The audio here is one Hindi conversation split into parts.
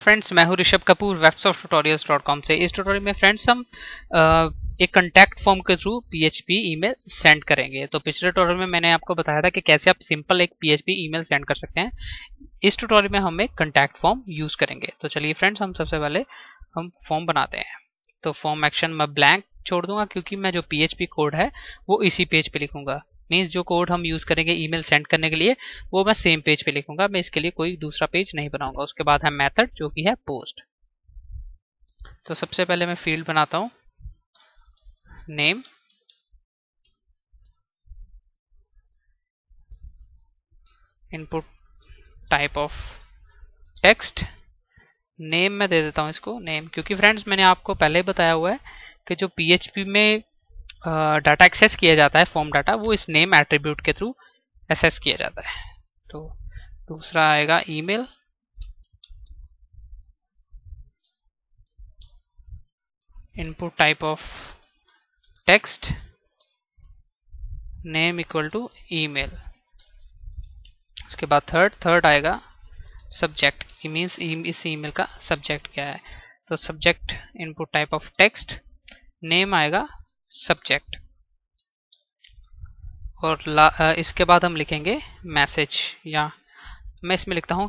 फ्रेंड्स, मैं हूं ऋषभ कपूर websofttutorials.com से। इस ट्यूटोरियल में फ्रेंड्स हम एक कॉन्टैक्ट फॉर्म के थ्रू पीएचपी ईमेल सेंड करेंगे। तो पिछले ट्यूटोरियल में मैंने आपको बताया था कि कैसे आप सिंपल एक पीएचपी ईमेल सेंड कर सकते हैं। इस ट्यूटोरियल में हम एक कॉन्टैक्ट फॉर्म यूज करेंगे। तो चलिए फ्रेंड्स, हम सबसे पहले हम फॉर्म बनाते हैं। तो फॉर्म एक्शन मैं ब्लैंक छोड़ दूंगा क्योंकि मैं जो पीएचपी कोड है वो इसी पेज पे लिखूंगा। मीन्स जो कोड हम यूज करेंगे ईमेल सेंड करने के लिए वो मैं सेम पेज पे लिखूंगा। मैं इसके लिए कोई दूसरा पेज नहीं बनाऊंगा। उसके बाद है मेथड जो कि है पोस्ट। तो सबसे पहले मैं फील्ड बनाता हूं name, input type of text, name मैं दे देता हूं इसको नेम, क्योंकि फ्रेंड्स मैंने आपको पहले ही बताया हुआ है कि जो पीएचपी में डाटा एक्सेस किया जाता है फॉर्म डाटा वो इस नेम एट्रीब्यूट के थ्रू एक्सेस किया जाता है। तो दूसरा आएगा email, input type of text, name equal to email. उसके बाद थर्ड आएगा सब्जेक्ट, मीन्स इस ईमेल का सब्जेक्ट क्या है। तो subject input type of text, name आएगा सब्जेक्ट, और इसके बाद हम लिखेंगे मैसेज, या मैं इसमें लिखता हूं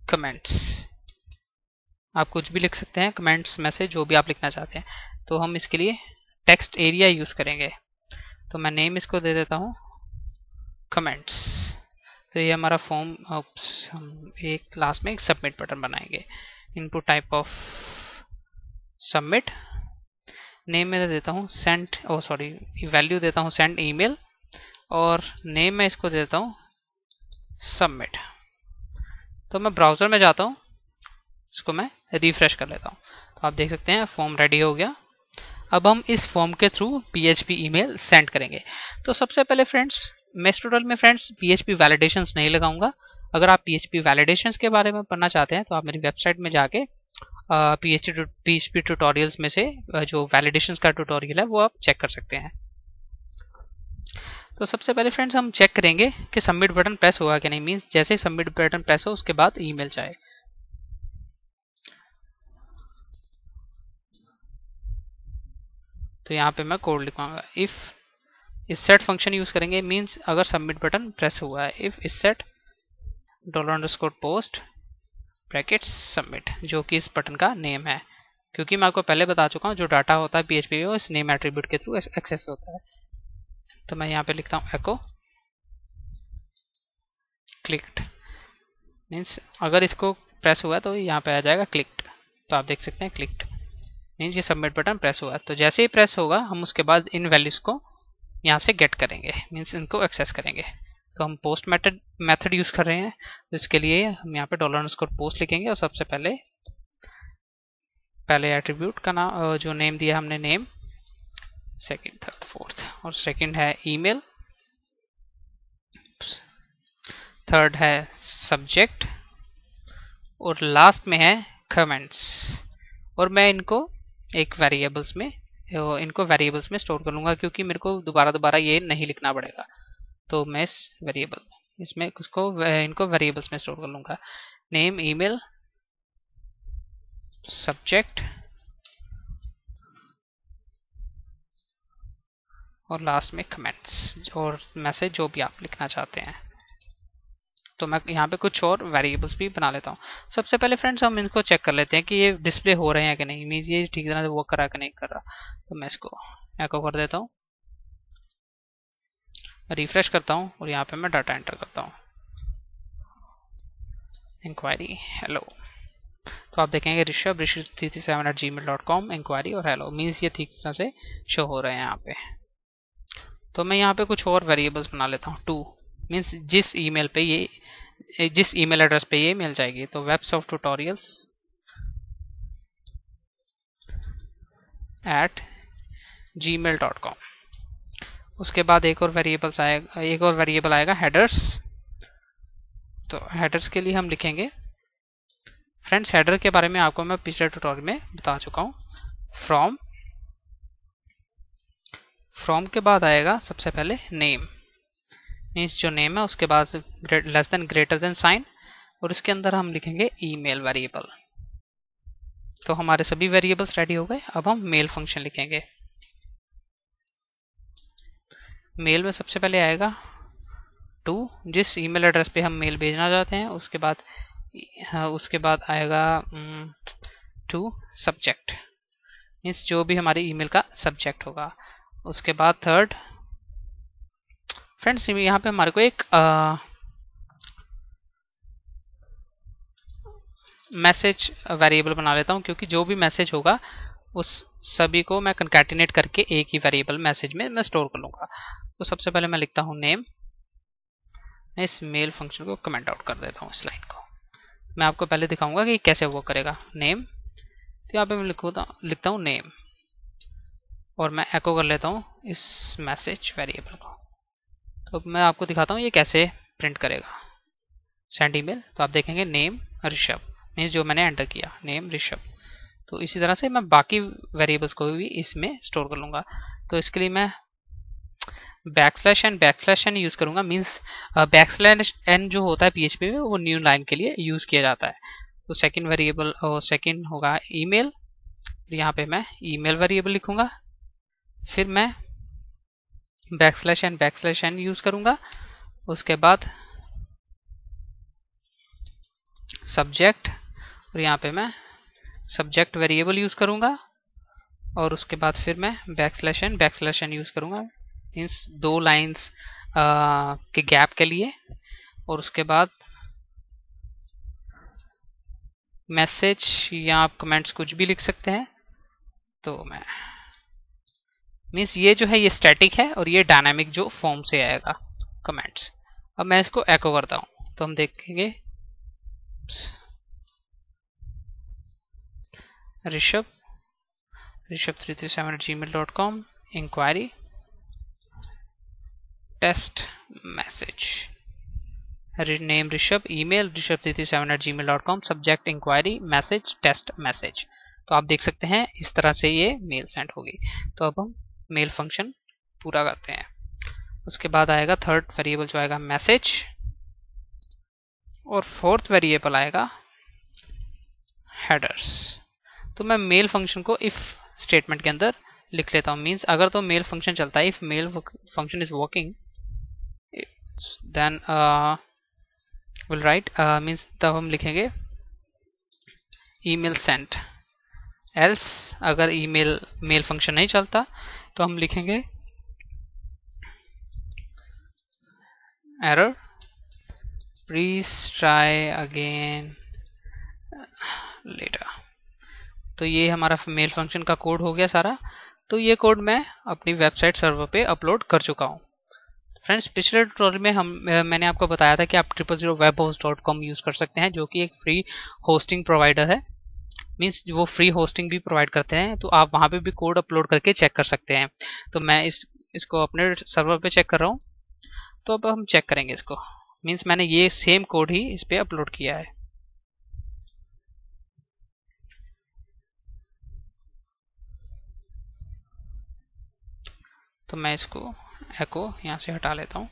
कमेंट्स। आप कुछ भी लिख सकते हैं, कमेंट्स, मैसेज, जो भी आप लिखना चाहते हैं। तो हम इसके लिए टेक्स्ट एरिया यूज करेंगे। तो मैं नेम इसको दे देता हूं कमेंट्स। तो ये हमारा फॉर्म। हम एक लास्ट में एक सबमिट बटन बनाएंगे। Input type of submit, name में देता हूँ सेंड, वैल्यू देता हूँ सेंड ईमेल, और नेम में इसको देता हूँ सबमिट। तो मैं ब्राउजर में जाता हूँ, इसको मैं रिफ्रेश कर लेता हूँ। तो आप देख सकते हैं फॉर्म रेडी हो गया। अब हम इस फॉर्म के थ्रू पीएचपी ईमेल सेंड करेंगे। तो सबसे पहले फ्रेंड्स, मैं इस ट्यूटोरियल में फ्रेंड्स पीएचपी वैलिडेशंस नहीं लगाऊंगा। अगर आप पीएचपी वैलिडेशंस के बारे में पढ़ना चाहते हैं तो आप मेरी वेबसाइट में जाके पीएचपी ट्यूटोरियल्स में से जो वैलिडेशंस का ट्यूटोरियल है वो आप चेक कर सकते हैं। तो सबसे पहले फ्रेंड्स हम चेक करेंगे कि सबमिट बटन प्रेस हुआ कि नहीं। मीन्स जैसे सबमिट बटन प्रेस हो उसके बाद ईमेल जाए। तो यहाँ पे मैं कोड लिखूंगा, इफ इससेट फंक्शन यूज करेंगे। मीन्स अगर सबमिट बटन प्रेस हुआ है, इफ इससेट $पोस्ट ब्रैकेट सबमिट, जो कि इस बटन का नेम है। क्योंकि मैं आपको पहले बता चुका हूँ जो डाटा होता है पीएचपी में वो इस नेम एट्रीब्यूट के थ्रू एक्सेस होता है। तो मैं यहाँ पे लिखता हूँ एको क्लिक्ड। मीन्स अगर इसको प्रेस हुआ तो यहाँ पे आ जाएगा क्लिक्ड। तो आप देख सकते हैं क्लिक्ड मीन्स ये सबमिट बटन प्रेस हुआ। तो जैसे ही प्रेस होगा हम उसके बाद इन वैल्यूज को यहाँ से गेट करेंगे, मीन्स इनको एक्सेस करेंगे। तो हम पोस्ट मेथड यूज कर रहे हैं। तो इसके लिए हम यहाँ पे $पोस्ट लिखेंगे, और सबसे पहले एट्रीब्यूट का नाम जो नेम दिया हमने नेम, सेकंड, थर्ड, फोर्थ, और सेकंड है ईमेल, थर्ड है सब्जेक्ट, और लास्ट में है कमेंट्स। और मैं इनको एक वेरिएबल्स में स्टोर कर लूंगा क्योंकि मेरे को दोबारा ये नहीं लिखना पड़ेगा। तो मैं इनको वेरिएबल्स में स्टोर कर लूंगा। नेम, ईमेल, सब्जेक्ट, और लास्ट में कमेंट्स और मैसेज, जो भी आप लिखना चाहते हैं। तो मैं यहाँ पे कुछ और वेरिएबल्स भी बना लेता हूँ। सबसे पहले फ्रेंड्स हम इनको चेक कर लेते हैं कि ये डिस्प्ले हो रहे हैं कि नहीं। मीन्स ये ठीक तरह से वर्क कर रहा है कि नहीं कर रहा। तो मैं इसको एको कर देता हूँ, रिफ्रेश करता हूँ, और यहाँ पे मैं डाटा एंटर करता हूँ, इंक्वायरी हेलो। तो आप देखेंगे ऋषभ337@gmail.com, इंक्वायरी और हेलो, मीन्स ये ठीक तरह से शो हो रहे हैं यहाँ पे। तो मैं यहाँ पे कुछ और वेरिएबल्स बना लेता हूँ। टू मीन्स जिस ईमेल एड्रेस पे ये मिल जाएगी। तो websofttutorials@gmail.com। उसके बाद एक और वेरिएबल आएगा हेडर्स। तो हेडर्स के लिए हम लिखेंगे, फ्रेंड्स हेडर के बारे में आपको मैं पिछले ट्यूटोरियल में बता चुका हूँ। फ्रॉम के बाद आएगा सबसे पहले नेम, मीन्स जो नेम है उसके बाद less than greater than sign, और इसके अंदर हम लिखेंगे ईमेल वेरिएबल। तो हमारे सभी वेरिएबल्स रेडी हो गए। अब हम मेल फंक्शन लिखेंगे। मेल में सबसे पहले आएगा टू, जिस ईमेल एड्रेस पे हम मेल भेजना चाहते हैं। उसके बाद आएगा टू सब्जेक्ट, मीन्स जो भी हमारे ईमेल का सब्जेक्ट होगा। उसके बाद थर्ड, फ्रेंड्स यहाँ पे हमारे को एक मैसेज वेरिएबल बना लेता हूँ, क्योंकि जो भी मैसेज होगा उस सभी को मैं कंकैटिनेट करके एक ही वेरिएबल मैसेज में मैं स्टोर कर लूँगा। तो सबसे पहले मैं लिखता हूँ नेम। मैं इस मेल फंक्शन को कमेंट आउट कर देता हूँ, इस लाइन को। मैं आपको पहले दिखाऊंगा कि कैसे वो करेगा। नेम, तो यहाँ पे मैं लिखता हूँ नेम, और मैं एको कर लेता हूँ इस मैसेज वेरिएबल को। तो मैं आपको दिखाता हूँ ये कैसे प्रिंट करेगा। सेंड ईमेल, तो आप देखेंगे नेम ऋषभ, मीन्स जो मैंने एंटर किया नेम ऋषभ। तो इसी तरह से मैं बाकी वेरिएबल्स को भी इसमें स्टोर कर लूँगा। तो इसके लिए मैं बैकस्लैश एन यूज़ करूँगा, मीन्स बैकस्लैश एन जो होता है PHP में वो न्यू लाइन के लिए यूज़ किया जाता है। तो सेकंड वेरिएबल और सेकंड होगा ईमेल, यहाँ पे मैं ईमेल वेरिएबल लिखूँगा। फिर मैं बैकस्लैश एन यूज़ करूँगा। उसके बाद सब्जेक्ट, और यहाँ पे मैं सब्जेक्ट वेरिएबल यूज़ करूँगा। और उसके बाद फिर मैं बैकस्लैश एन यूज़ करूँगा, मीन्स 2 लाइन्स के गैप के लिए। और उसके बाद मैसेज या आप कमेंट्स कुछ भी लिख सकते हैं। तो मैं मीन्स ये जो है ये स्टैटिक है और ये डायनामिक जो फॉर्म से आएगा कमेंट्स। अब मैं इसको एको करता हूँ, तो हम देखेंगे Rishabh 337@gmail.com inquiry test message, name Rishabh, email ऋषभ337@gmail.com, subject inquiry message test message. तो आप देख सकते हैं इस तरह से ये मेल सेंड होगी। तो अब हम मेल फंक्शन पूरा करते हैं। उसके बाद आएगा थर्ड वेरिएबल जो आएगा मैसेज, और फोर्थ वेरिएबल आएगा हेडर्स। तो मैं मेल फंक्शन को इफ स्टेटमेंट के अंदर लिख लेता हूँ, मीन्स अगर तो मेल फंक्शन चलता है, if mail function is working then will write, means तब हम लिखेंगे ईमेल सेंट। एल्स अगर मेल फंक्शन नहीं चलता तो हम लिखेंगे error, please try again later. तो ये हमारा मेल फंक्शन का कोड हो गया सारा। तो ये कोड मैं अपनी वेबसाइट सर्वर पे अपलोड कर चुका हूँ। फ्रेंड्स, पिछले ट्यूटोरियल में मैंने आपको बताया था कि आप 000webhost.com यूज़ कर सकते हैं, जो कि एक फ्री होस्टिंग प्रोवाइडर है। मीन्स वो फ्री होस्टिंग भी प्रोवाइड करते हैं, तो आप वहाँ पे भी कोड अपलोड करके चेक कर सकते हैं। तो मैं इसको अपने सर्वर पे चेक कर रहा हूँ। तो अब हम चेक करेंगे इसको, मीन्स मैंने ये सेम कोड ही इस पे अपलोड किया है। तो मैं इसको एको यहाँ से हटा लेता हूँ।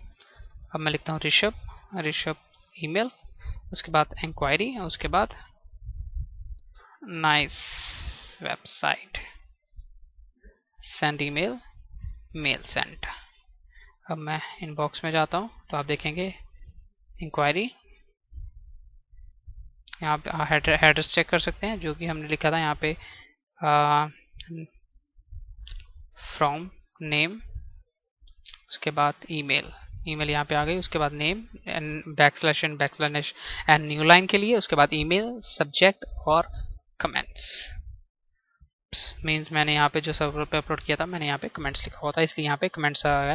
अब मैं लिखता हूँ ऋषभ ईमेल, उसके बाद इंक्वायरी, उसके बाद nice website, send email, mail sent. अब मैं इनबॉक्स में जाता हूँ, तो आप देखेंगे इंक्वायरी, यहाँ पे हेडर्स चेक कर सकते हैं जो कि हमने लिखा था यहाँ पे फ्रॉम नेम, उसके बाद ईमेल यहाँ पे आ गई। उसके बाद name backslash and new line के लिए, उसके बाद ईमेल, सब्जेक्ट और कमेंट्स। मीन्स मैंने यहाँ पे जो सर्वर पे अपलोड किया था मैंने यहाँ पे कमेंट्स लिखा हुआ था, इसलिए यहाँ पे कमेंट्स आया।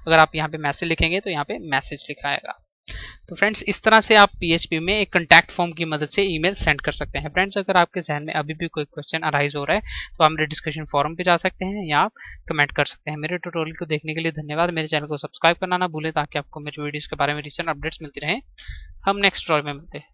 अगर आप यहाँ पे मैसेज लिखेंगे तो यहाँ पे मैसेज लिखा आएगा। तो फ्रेंड्स, इस तरह से आप PHP में एक कॉन्टैक्ट फॉर्म की मदद से ईमेल सेंड कर सकते हैं। फ्रेंड्स, अगर आपके जहन में अभी भी कोई क्वेश्चन अराइज हो रहा है तो आप मेरे डिस्कशन फोरम पे जा सकते हैं या आप कमेंट कर सकते हैं। मेरे ट्यूटोरियल को देखने के लिए धन्यवाद। मेरे चैनल को सब्सक्राइब करना ना भूलें ताकि आपको मेरे वीडियोस के बारे में रिसेंट अपडेट्स मिलती रहें। हम नेक्स्ट ट्यूटोरियल में मिलते हैं।